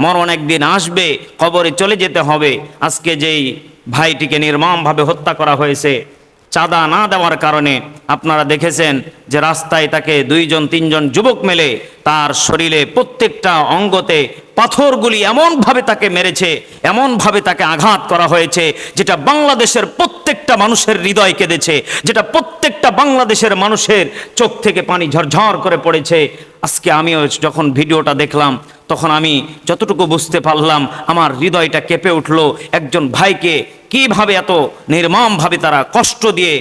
মরণ একদিন আসবে, কবরে চলে যেতে হবে। আজকে যেই ভাইটিকে নির্মমভাবে হত্যা করা হয়েছে চাঁদা না দেওয়ার কারণে, আপনারা দেখেছেন যে রাস্তায় তাকে 2-3 যুবক মিলে তার শরীরে প্রত্যেকটা অঙ্গতে পাথরগুলি এমনভাবে তাকে মেরেছে, এমনভাবে তাকে আঘাত করা হয়েছে, যেটা বাংলাদেশের প্রত্যেকটা মানুষের হৃদয় কেঁদেছে, যেটা প্রত্যেকটা বাংলাদেশের মানুষের চোখ থেকে পানি ঝরঝর করে পড়েছে। আজকে আমিও যখন ভিডিওটা দেখলাম, তখন আমি যতটুকু বুঝতে পারলাম, আমার হৃদয়টা কেঁপে উঠলো। একজন ভাইকে কিভাবে এত নির্মমভাবে তারা কষ্ট দিয়ে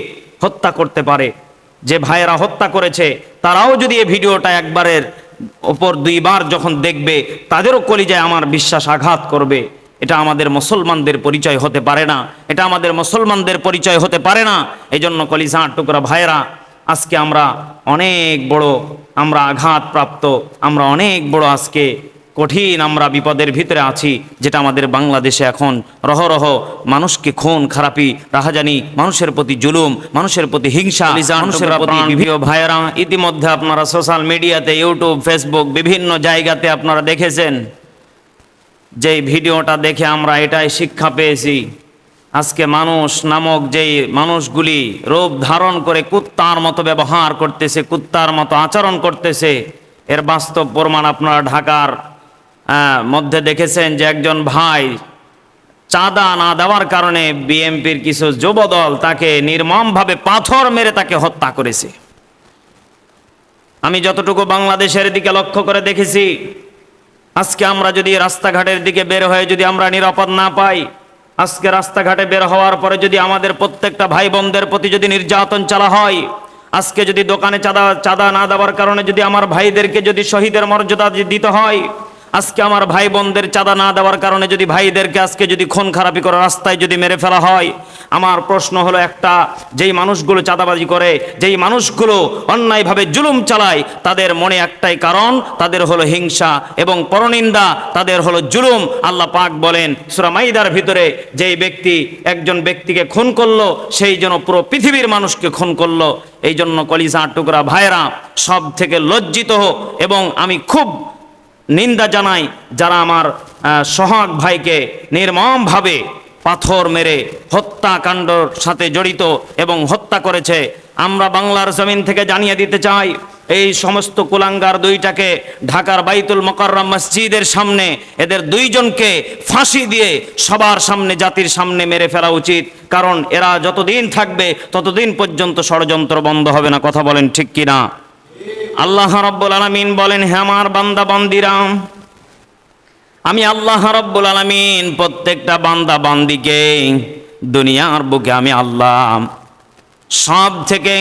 হত্যা করতে পারে। যে ভাইয়েরা হত্যা করেছে তারাও যদি এই ভিডিওটা একবারের ওপর 2 বার যখন দেখবে, তাদেরও কলিজায় আমার বিশ্বাস আঘাত করবে। এটা আমাদের মুসলমানদের পরিচয় হতে পারে না, এটা আমাদের মুসলমানদের পরিচয় হতে পারে না। এই জন্য কলিজার টুকরা ভাইয়েরা, আজকে আমরা অনেক বড় আমরা আঘাতপ্রাপ্ত, আমরা অনেক বড় আজকে কঠিন আমরা বিপদের ভিতরে আছি, যেটা আমাদের বাংলাদেশে এখন রহরহ মানুষকে খুন খারাপি, রাহাজানি, মানুষের প্রতি জুলুম, মানুষের প্রতি হিংসা, মানুষের প্রতি বিভিন্ন ভাইয়েরা ইতিমধ্যে আপনারা সোশ্যাল মিডিয়াতে, ইউটিউব, ফেসবুক বিভিন্ন জায়গাতে আপনারা দেখেছেন। যেই ভিডিওটা দেখে আমরা এটাই শিক্ষা পেয়েছি, আজকে মানুষ নামক যেই মানুষগুলি রূপ ধারণ করে কুত্তার মতো ব্যবহার করতেছে, কুত্তার মতো আচরণ করতেছে, এর বাস্তব প্রমাণ আপনারা ঢাকার মধ্যে দেখেছেন যে একজন ভাই চাঁদা না দেওয়ার কারণে বিএনপির কিছু যুবদল তাকে নির্মমভাবে পাথর মেরে তাকে হত্যা করেছে। আমি যতটুকু বাংলাদেশের দিকে লক্ষ্য করে দেখেছি, আজকে আমরা যদি রাস্তাঘাটের দিকে বের হয়ে যদি আমরা নিরাপদ না পাই, আজকে রাস্তাঘাটে বের হওয়ার পরে যদি আমাদের প্রত্যেকটা ভাই বোনদের প্রতি যদি নির্যাতন চালা হয়, আজকে যদি দোকানে চাঁদা না দেওয়ার কারণে যদি আমার ভাইদেরকে যদি শহীদের মর্যাদা দিতে হয়, আজকে আমার ভাই বোনদের চাঁদা না দেওয়ার কারণে যদি ভাইদেরকে আজকে যদি খুন খারাপি করে রাস্তায় যদি মেরে ফেলা হয়, আমার প্রশ্ন হলো একটা, যেই মানুষগুলো চাঁদাবাজি করে, যেই মানুষগুলো অন্যায়ভাবে জুলুম চালায়, তাদের মনে একটাই কারণ, তাদের হলো হিংসা এবং পরনিন্দা, তাদের হলো জুলুম। আল্লাহ পাক বলেন সূরা মাইদার ভিতরে, যেই ব্যক্তি একজন ব্যক্তিকে খুন করলো, সেই জন্য পুরো পৃথিবীর মানুষকে খুন করলো। এই জন্য কলিজার টুকরা ভাইরা, সব থেকে লজ্জিত এবং আমি খুব নিন্দা জানাই যারা আমার সোহাগ ভাইকে নির্মমভাবে পাথর মেরে হত্যাকাণ্ডর সাথে জড়িত এবং হত্যা করেছে। আমরা বাংলার জমিন থেকে জানিয়ে দিতে চাই, এই সমস্ত কুলাঙ্গার দুইটাকে ঢাকার বাইতুল মোকাররম মসজিদের সামনে এদের 2 জনকে ফাঁসি দিয়ে সবার সামনে, জাতির সামনে মেরে ফেলা উচিত। কারণ এরা যতদিন থাকবে ততদিন পর্যন্ত ষড়যন্ত্র বন্ধ হবে না। কথা বলেন ঠিক কিনা? আল্লাহ রাব্বুল আলামিন বলেন, হে আমার বান্দা বান্দিরা, আমি আল্লাহ রাব্বুল আলামিন প্রত্যেকটা বান্দা বান্দিকে দুনিয়ার বুকে আমি আল্লাহ সব থেকে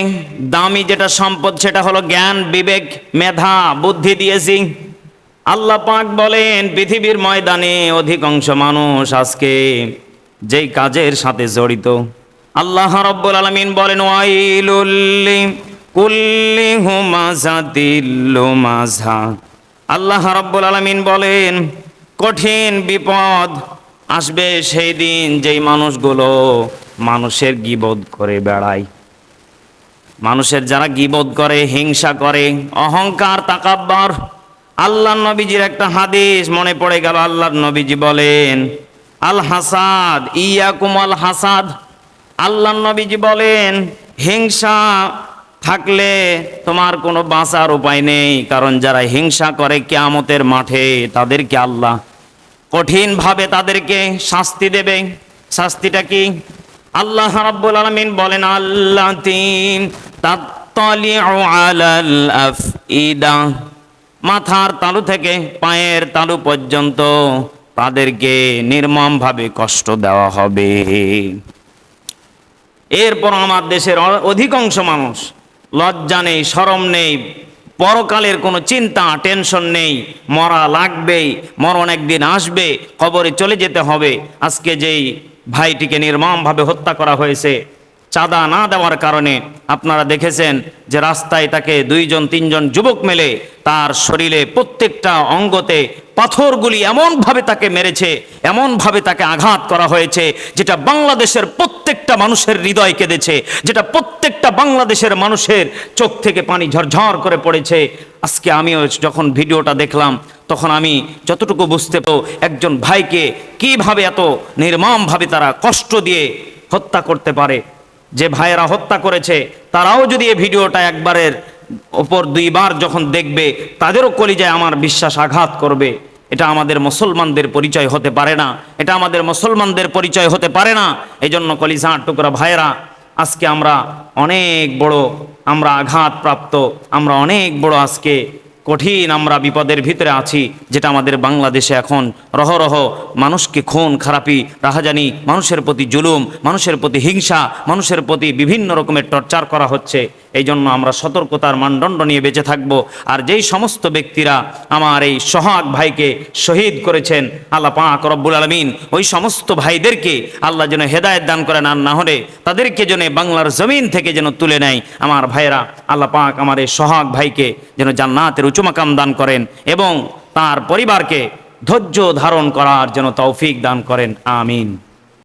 দামি যেটা সম্পদ সেটা হলো জ্ঞান, বিবেক, মেধা, বুদ্ধি দিয়েছি। আল্লাহ পাক বলেন, পৃথিবীর ময়দানে অধিকাংশ মানুষ আজকে যেই কাজের সাথে জড়িত, আল্লাহ রাব্বুল আলামিন বলেন, ওয়াইলুল কুল্লি হুমাযাতিল লুমাযা। আল্লাহ রাব্বুল আলামিন বলেন, কঠিন বিপদ আসবে সেই দিন যেই মানুষগুলো মানুষের গীবত করে বেড়ায়, মানুষের যারা গীবত করে, হিংসা করে, অহংকার, তাকাব্বর। আল্লাহর নবীজির একটা হাদিস মনে পড়ে গেল। আল্লাহর নবীজি বলেন, আল হাসাদ ইয়াকুম আল হাসাদ। আল্লাহর নবীজি বলেন, হিংসা থাকলে তোমার কোনো বাঁচার উপায় নেই, কারণ যারা হিংসা করে কিয়ামতের মাঠে তাদেরকে আল্লাহ কঠিনভাবে তাদেরকে শাস্তি দেবে। শাস্তিটা কি? আল্লাহ রাব্বুল আলামিন বলেন, আল্লাতী তাত্তালিউ আলাল আফইদা, মাথার তালু থেকে পায়ের তালু পর্যন্ত তাদেরকে নির্মমভাবে কষ্ট দেওয়া হবে। এরপর আমার দেশের অধিকাংশ মানুষ লজ্জা নেই, শরম নেই, পরকালের কোনো চিন্তা, টেনশন নেই, মরা লাগবেই, মরণ একদিন আসবে, কবরে চলে যেতে হবে। আজকে যেই ভাইটিকে নির্মমভাবে হত্যা করা হয়েছে চাঁদা না দেওয়ার কারণে, আপনারা দেখেছেন যে রাস্তায় তাকে 2-3 যুবক মিলে তার শরীরে প্রত্যেকটা অঙ্গতে পাথরগুলি এমনভাবে তাকে মেরেছে, এমনভাবে তাকে আঘাত করা হয়েছে, যেটা বাংলাদেশের প্রত্যেকটা মানুষের হৃদয় কেঁদেছে, যেটা প্রত্যেকটা প্রত্যেকটা বাংলাদেশের মানুষের চোখ থেকে পানি ঝরঝর করে পড়েছে। আজকে আমিও যখন ভিডিওটা দেখলাম তখন আমি যতটুকু বুঝতে পারো একজন ভাইকে কিভাবে এত নির্মমভাবে তারা কষ্ট দিয়ে হত্যা করতে পারে। যে ভাইয়েরা হত্যা করেছে তারাও যদি এই ভিডিওটা একবারের ওপর দুইবার যখন দেখবে তাদেরও কলিজায় আমার বিশ্বাস আঘাত করবে। এটা আমাদের মুসলমানদের পরিচয় হতে পারে না, এটা আমাদের মুসলমানদের পরিচয় হতে পারে না। এই জন্য কলিজার টুকরা ভাইয়েরা, আজকে আমরা অনেক বড় আমরা আঘাতপ্রাপ্ত, আমরা অনেক বড় আজকে কঠিন আমরা বিপদের ভিতরে আছি, যেটা আমাদের বাংলাদেশে এখন রহরহ মানুষকে খুন খারাপি রাহাজানি, মানুষের প্রতি জুলুম, মানুষের প্রতি হিংসা, মানুষের প্রতি বিভিন্ন রকমের টর্চার করা হচ্ছে। এই জন্য আমরা সতর্কতার মানদণ্ড নিয়ে বেঁচে থাকব। আর যেই সমস্ত ব্যক্তিরা আমার এই সোহাগ ভাইকে শহীদ করেছেন, আল্লাহ পাক রব্বুল আলামিন ওই সমস্ত ভাইদেরকে আল্লাহ যেন হেদায়েত দান করেন, আর না হলে তাদেরকে যেন বাংলার জমিন থেকে যেন তুলে নেয়। আমার ভাইয়েরা, আল্লাহ পাক আমার এই সোহাগ ভাইকে যেন জান্নাতের উঁচু মাকাম দান করেন এবং তার পরিবারকে ধৈর্য ধারণ করার যেন তৌফিক দান করেন। আমিন।